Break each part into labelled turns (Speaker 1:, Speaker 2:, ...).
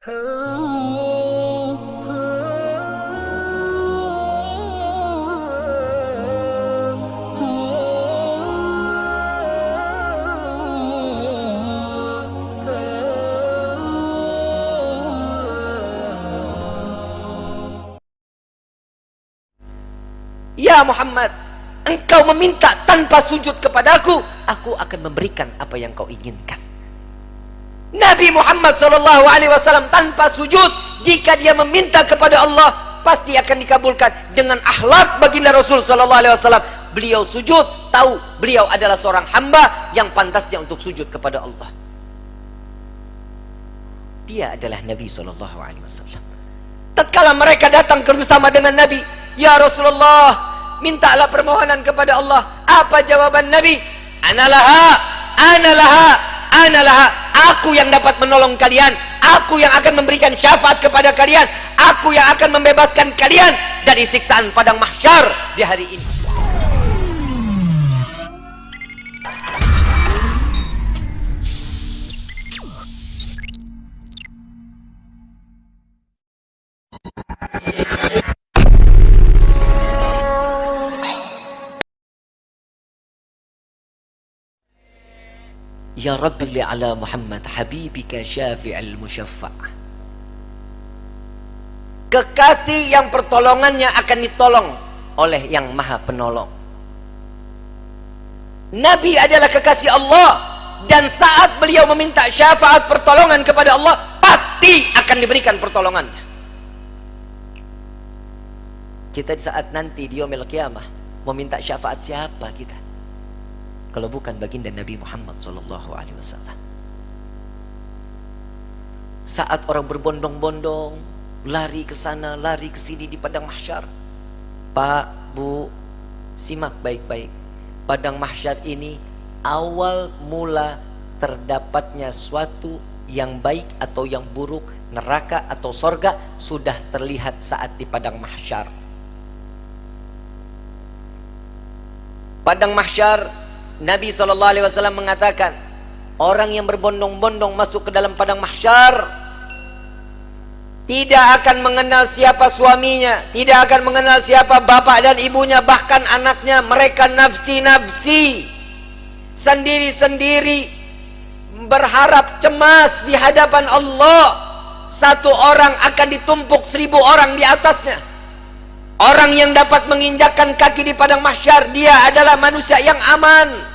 Speaker 1: Ya Muhammad, engkau meminta tanpa sujud kepadaku, aku akan memberikan apa yang kau inginkan. Nabi Muhammad SAW tanpa sujud, jika dia meminta kepada Allah, pasti akan dikabulkan. Dengan akhlak baginda Rasul SAW, beliau sujud, tahu beliau adalah seorang hamba yang pantasnya untuk sujud kepada Allah. Dia adalah Nabi SAW. Tatkala mereka datang bersama dengan Nabi, ya Rasulullah, mintalah permohonan kepada Allah. Apa jawaban Nabi? Analaha, analaha, analaha. Aku yang dapat menolong kalian, aku yang akan memberikan syafaat kepada kalian, aku yang akan membebaskan kalian dari siksaan padang mahsyar di hari ini. Ya Rabbi li ala Muhammad habibika syafi'al musyaffa'. Kekasih yang pertolongannya akan ditolong oleh yang maha penolong. Nabi adalah kekasih Allah, dan saat beliau meminta syafaat pertolongan kepada Allah, pasti akan diberikan pertolongannya. Kita di saat nanti di yaumil qiyamah meminta syafaat siapa kita kalau bukan baginda Nabi Muhammad SAW? Saat orang berbondong-bondong lari ke sana, lari ke sini di padang mahsyar. Pak, Bu, simak baik-baik. Padang mahsyar ini awal mula terdapatnya suatu yang baik atau yang buruk, neraka atau sorga, sudah terlihat saat di padang mahsyar. Padang mahsyar, Nabi SAW mengatakan, orang yang berbondong-bondong masuk ke dalam padang mahsyar tidak akan mengenal siapa suaminya, tidak akan mengenal siapa bapak dan ibunya, bahkan anaknya. Mereka nafsi-nafsi, sendiri-sendiri, berharap cemas di hadapan Allah. Satu orang akan ditumpuk 1000 orang di atasnya. Orang yang dapat menginjakkan kaki di padang mahsyar, dia adalah manusia yang aman.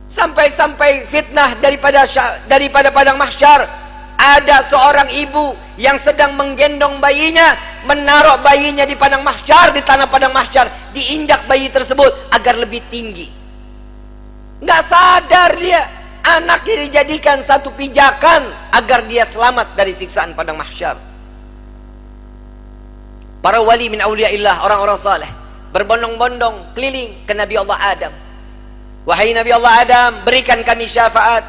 Speaker 1: Sampai-sampai fitnah daripada padang mahsyar, ada seorang ibu yang sedang menggendong bayinya, menaruh bayinya di padang mahsyar, di tanah padang mahsyar, diinjak bayi tersebut agar lebih tinggi. Nggak sadar dia, anaknya dijadikan satu pijakan agar dia selamat dari siksaan padang mahsyar. Para wali min awliyaillah, orang-orang saleh, berbondong-bondong keliling ke Nabi Allah Adam. Wahai Nabi Allah Adam, berikan kami syafaat.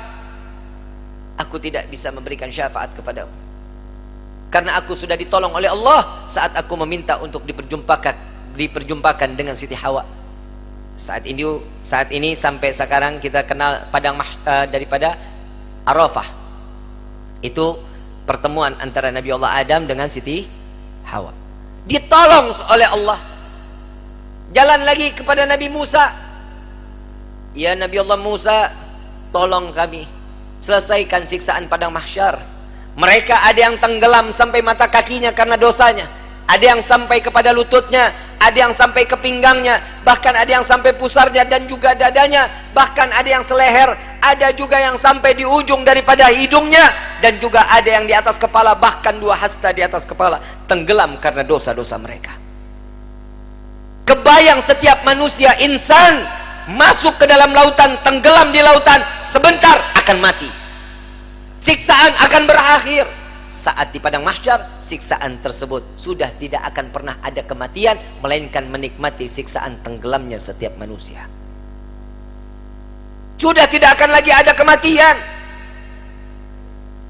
Speaker 1: Aku tidak bisa memberikan syafaat kepadamu, karena aku sudah ditolong oleh Allah saat aku meminta untuk diperjumpakan dengan Siti Hawa. Saat ini sampai sekarang kita kenal padang daripada Arafah. Itu pertemuan antara Nabi Allah Adam dengan Siti Hawa. Ditolong oleh Allah. Jalan lagi kepada Nabi Musa. Ya Nabi Allah Musa, tolong kami selesaikan siksaan padang mahsyar. Mereka ada yang tenggelam sampai mata kakinya karena dosanya, ada yang sampai kepada lututnya, ada yang sampai ke pinggangnya, bahkan ada yang sampai pusarnya dan juga dadanya, bahkan ada yang seleher, ada juga yang sampai di ujung daripada hidungnya, dan juga ada yang di atas kepala, bahkan 2 hasta di atas kepala, tenggelam karena dosa-dosa mereka. Kebayang setiap manusia, insan, masuk ke dalam lautan, tenggelam di lautan, sebentar akan mati. Siksaan akan berakhir. Saat di padang mahsyar, siksaan tersebut sudah tidak akan pernah ada kematian, melainkan menikmati siksaan tenggelamnya setiap manusia. Sudah tidak akan lagi ada kematian.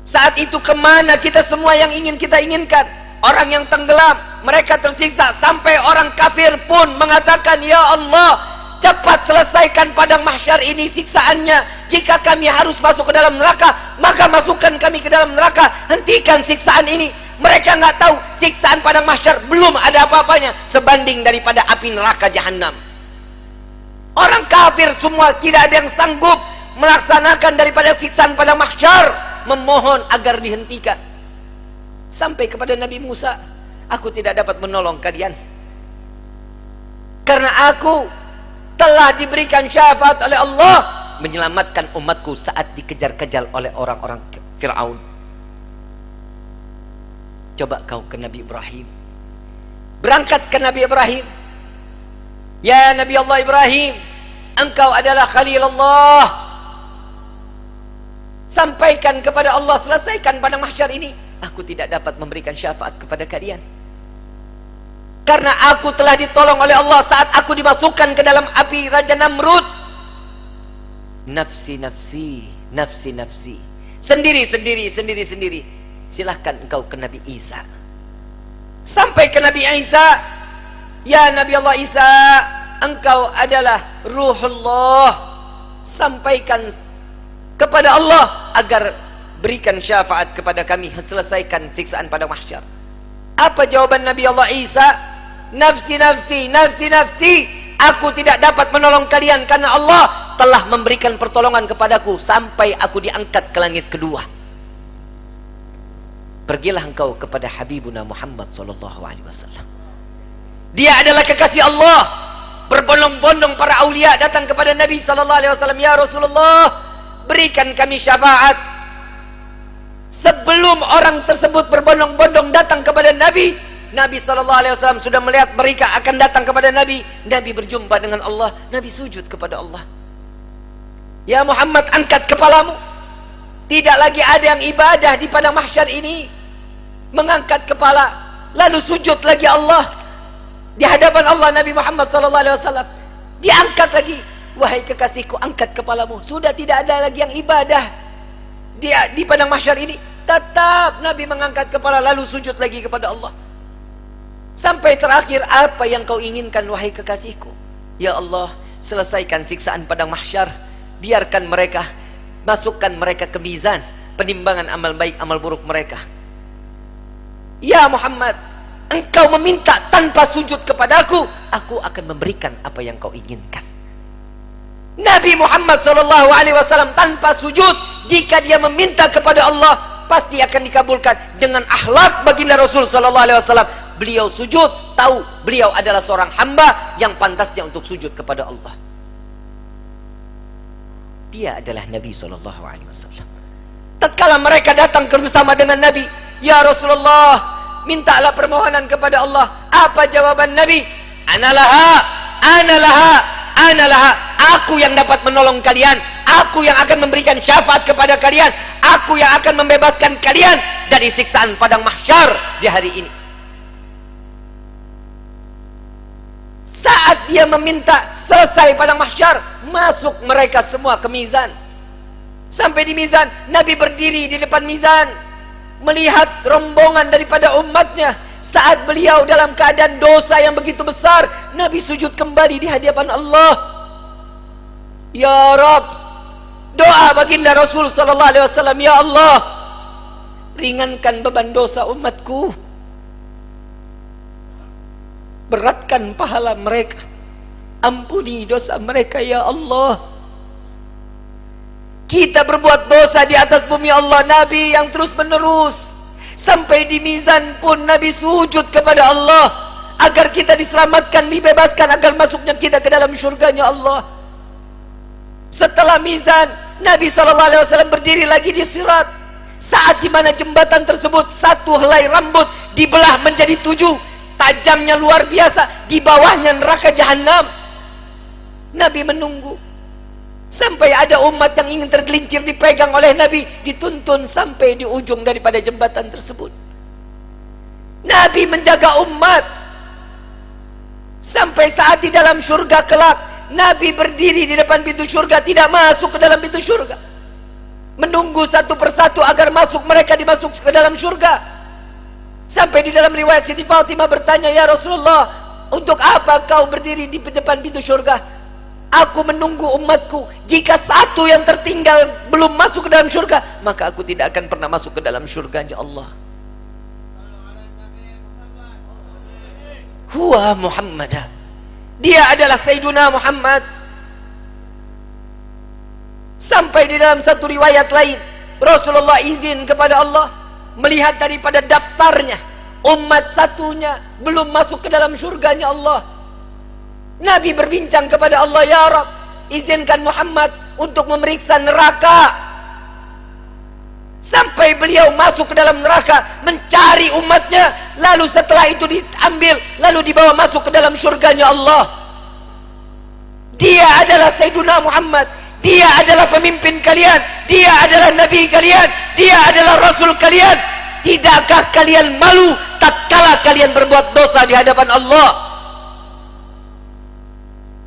Speaker 1: Saat itu kemana kita semua yang ingin kita inginkan? Orang yang tenggelam, mereka tersiksa, sampai orang kafir pun mengatakan, ya Allah, cepat selesaikan padang mahsyar ini siksaannya. Jika kami harus masuk ke dalam neraka, maka masukkan kami ke ke dalam neraka, hentikan siksaan ini. Mereka nggak tahu siksaan padang mahsyar belum ada apa-apanya sebanding daripada api neraka jahanam. Orang kafir semua tidak ada yang sanggup melaksanakan daripada siksaan padang mahsyar, memohon agar dihentikan. Sampai kepada Nabi Musa, aku tidak dapat menolong kalian karena aku telah diberikan syafaat oleh Allah menyelamatkan umatku saat dikejar-kejar oleh orang-orang Fir'aun. Coba kau ke Nabi Ibrahim, berangkat ke Nabi Ibrahim. Ya Nabi Allah Ibrahim, engkau adalah Khalilullah. Sampaikan kepada Allah, selesaikan padang mahsyar ini. Aku tidak dapat memberikan syafaat kepada kalian karena aku telah ditolong oleh Allah saat aku dimasukkan ke dalam api Raja Namrud. Nafsi, nafsi, nafsi, nafsi. Sendiri, sendiri, sendiri, sendiri. Silahkan engkau ke Nabi Isa. Sampai ke Nabi Isa, ya Nabi Allah Isa, engkau adalah Ruhullah. Sampaikan kepada Allah agar berikan syafaat kepada kami, selesaikan siksaan pada mahsyar. Apa jawaban Nabi Allah Isa? Nafsi, nafsi, nafsi, nafsi. Aku tidak dapat menolong kalian karena Allah telah memberikan pertolongan kepadaku sampai aku diangkat ke langit kedua. Pergilah engkau kepada Habibuna Muhammad sallallahu alaihi wasallam. Dia adalah kekasih Allah. Berbondong-bondong para aulia datang kepada Nabi sallallahu alaihi wasallam, ya Rasulullah, berikan kami syafaat. Sebelum orang tersebut berbondong-bondong datang kepada Nabi, Nabi sallallahu alaihi wasallam sudah melihat mereka akan datang kepada Nabi. Nabi berjumpa dengan Allah, Nabi sujud kepada Allah. Ya Muhammad, angkat kepalamu. Tidak lagi ada yang ibadah di padang mahsyar ini. Mengangkat kepala lalu sujud lagi Allah di hadapan Allah. Nabi Muhammad sallallahu alaihi wasallam diangkat lagi. Wahai kekasihku, angkat kepalamu. Sudah tidak ada lagi yang ibadah dia di padang mahsyar ini. Tetap Nabi mengangkat kepala lalu sujud lagi kepada Allah. Sampai terakhir, apa yang kau inginkan wahai kekasihku? Ya Allah, selesaikan siksaan padang mahsyar. Biarkan mereka, masukkan mereka ke mizan penimbangan amal baik amal buruk mereka. Ya Muhammad, engkau meminta tanpa sujud kepadaku, aku akan memberikan apa yang kau inginkan. Nabi Muhammad SAW tanpa sujud, jika dia meminta kepada Allah pasti akan dikabulkan. Dengan akhlak baginda Rasul SAW, beliau sujud, tahu beliau adalah seorang hamba yang pantasnya untuk sujud kepada Allah. Dia adalah Nabi SAW. Tatkala mereka datang bersama dengan Nabi, ya Rasulullah, mintalah permohonan kepada Allah. Apa jawaban Nabi? Analaha, analaha, analaha. Aku yang dapat menolong kalian. Aku yang akan memberikan syafaat kepada kalian. Aku yang akan membebaskan kalian dari siksaan padang mahsyar di hari ini. Saat dia meminta selesai padang mahsyar, masuk mereka semua ke mizan. Sampai di mizan, Nabi berdiri di depan mizan, melihat rombongan daripada umatnya. Saat beliau dalam keadaan dosa yang begitu besar, Nabi sujud kembali di hadapan Allah. Ya Rabb, doa baginda Rasul sallallahu alaihi wasallam, ya Allah, ringankan beban dosa umatku, beratkan pahala mereka, ampuni dosa mereka ya Allah. Kita berbuat dosa di atas bumi Allah, Nabi yang terus menerus. Sampai di mizan pun Nabi sujud kepada Allah agar kita diselamatkan, dibebaskan, agar masuknya kita ke dalam syurganya Allah. Setelah mizan, Nabi SAW berdiri lagi di sirat. Saat dimana jembatan tersebut, satu helai rambut dibelah menjadi 7. Tajamnya luar biasa. Di bawahnya neraka jahanam. Nabi menunggu sampai ada umat yang ingin tergelincir, dipegang oleh Nabi, dituntun sampai di ujung daripada jembatan tersebut. Nabi menjaga umat sampai saat di dalam surga kelak, Nabi berdiri di depan pintu surga, tidak masuk ke dalam pintu surga, menunggu satu persatu agar masuk, mereka dimasuk ke dalam surga. Sampai di dalam riwayat Siti Fatimah bertanya, ya Rasulullah, untuk apa kau berdiri di depan pintu surga? aku menunggu umatku. Jika satu yang tertinggal belum masuk ke dalam surga, maka aku tidak akan pernah masuk ke dalam surganya Allah. Huwa Muhammadah, dia adalah Sayyiduna Muhammad. Sampai di dalam satu riwayat lain, Rasulullah izin kepada Allah melihat daripada daftarnya, umat satunya belum masuk ke dalam surganya Allah. Nabi berbincang kepada Allah, ya Rabb, izinkan Muhammad untuk memeriksa neraka. Sampai beliau masuk ke dalam neraka mencari umatnya, lalu setelah itu diambil, lalu dibawa masuk ke dalam surganya Allah. Dia adalah Sayyiduna Muhammad, dia adalah pemimpin kalian, dia adalah Nabi kalian, dia adalah Rasul kalian. Tidakkah kalian malu tatkala kalian berbuat dosa di hadapan Allah?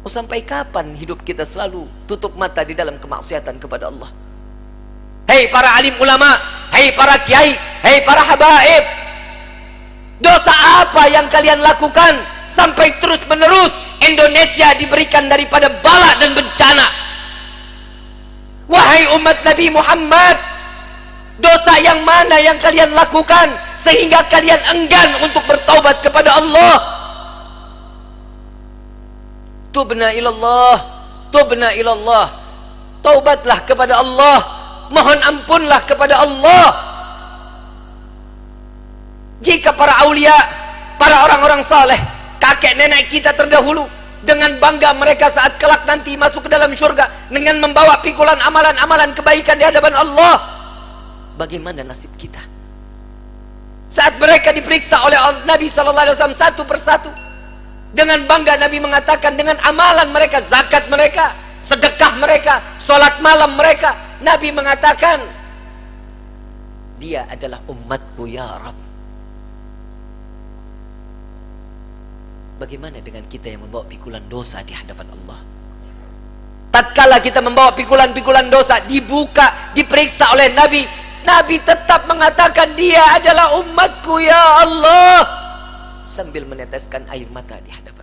Speaker 1: Sampai kapan hidup kita selalu tutup mata di dalam kemaksiatan kepada Allah? Hei para alim ulama, hei para kiai, hei para habaib, dosa apa yang kalian lakukan sampai terus menerus Indonesia diberikan daripada bala dan bencana? Wahai umat Nabi Muhammad, dosa yang mana yang kalian lakukan sehingga kalian enggan untuk bertaubat kepada Allah? Tubna ilallah, tubna ilallah. Taubatlah kepada Allah, mohon ampunlah kepada Allah. Jika para aulia, para orang-orang saleh, kakek nenek kita terdahulu, dengan bangga mereka saat kelak nanti masuk ke dalam surga dengan membawa pikulan amalan-amalan kebaikan di hadapan Allah, bagaimana nasib kita? Saat mereka diperiksa oleh Nabi SAW satu persatu, dengan bangga Nabi mengatakan dengan amalan mereka, zakat mereka, sedekah mereka, sholat malam mereka, Nabi mengatakan, dia adalah umatku ya Rabb. Bagaimana dengan kita yang membawa pikulan dosa di hadapan Allah? Tatkala kita membawa pikulan-pikulan dosa, dibuka, diperiksa oleh Nabi, Nabi tetap mengatakan dia adalah umatku ya Allah, sambil meneteskan air mata di hadapan.